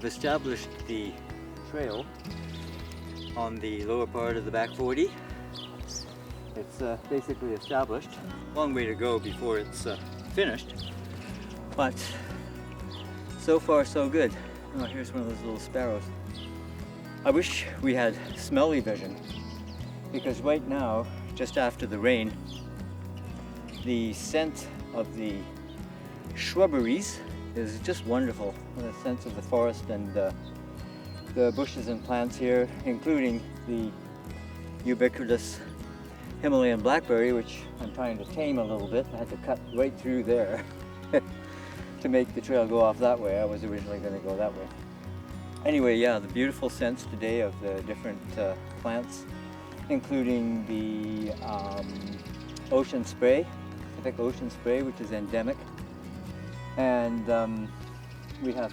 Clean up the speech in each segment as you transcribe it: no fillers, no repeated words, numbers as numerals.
I've established the trail on the lower part of the back 40. It's basically established. Long way to go before it's finished, but so far so good. Oh, here's one of those little sparrows. I wish we had smelly vision, because right now, just after the rain, the scent of the shrubberies is just wonderful. The sense of the forest and the bushes and plants here, including the ubiquitous Himalayan blackberry, which I'm trying to tame a little bit. I had to cut right through there to make the trail go off that way. I was originally going to go that way. Anyway, yeah, the beautiful scents today of the different plants, including the ocean spray, Pacific ocean spray, which is endemic. And we have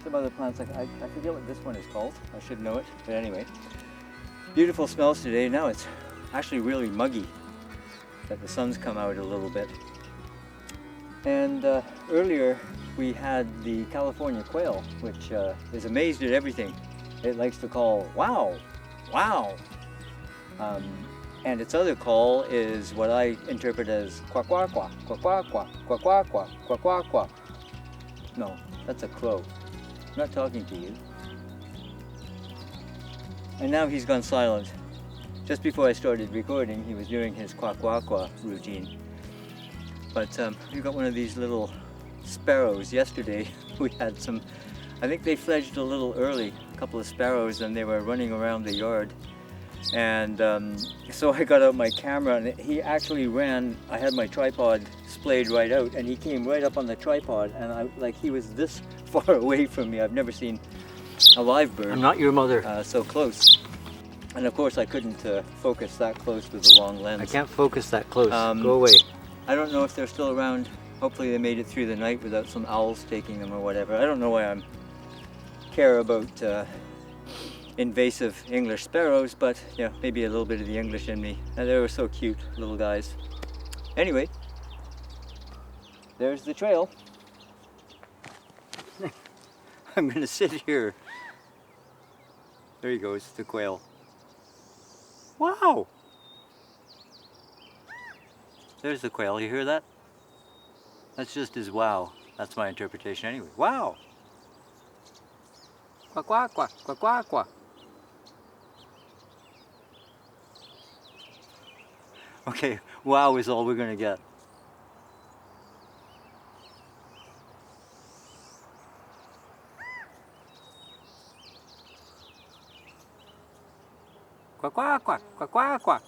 some other plants, I forget what this one is called, I should know it, but anyway. Beautiful smells today. Now it's actually really muggy that the sun's come out a little bit. And earlier we had the California quail, which is amazed at everything. It likes to call, wow, wow. And its other call is what I interpret as Kwakwakwa, Kwakwakwa, Kwakwakwa, Kwakwakwa. No, that's a crow. I'm not talking to you. And now he's gone silent. Just before I started recording, he was doing his Kwakwakwa routine. But we got one of these little sparrows yesterday. We had some, I think they fledged a little early, a couple of sparrows, and they were running around the yard. And so I got out my camera, and he actually ran. I had my tripod splayed right out, and he came right up on the tripod, and he was this far away from me. I've never seen a live bird. I'm not your mother. So close. And of course I couldn't focus that close with a long lens. I can't focus that close. Go away. I don't know if they're still around. Hopefully they made it through the night without some owls taking them or whatever. I don't know why I care about invasive English sparrows, but yeah, maybe a little bit of the English in me. And they were so cute, little guys. Anyway, there's the trail. I'm gonna sit here. There he goes, the quail. Wow! There's the quail, you hear that? That's just his wow. That's my interpretation anyway. Wow! Kwakwakwa, kwakwakwa. Okay, wow is all we're gonna get. Kwakwakwa, kwakwakwa.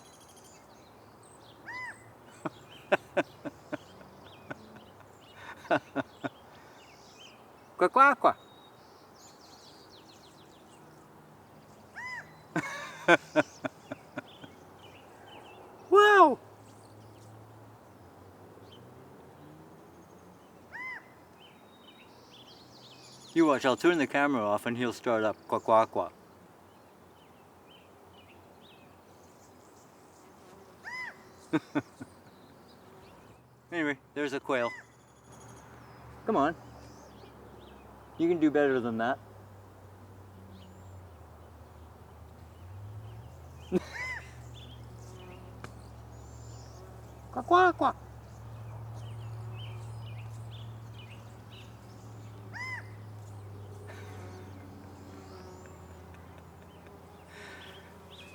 Kwakwakwa. Wow! You watch, I'll turn the camera off and he'll start up. Kwakwakwa. Anyway, there's a quail. Come on. You can do better than that. Kwakwakwa.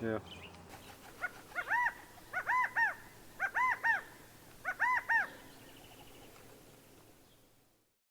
Yeah.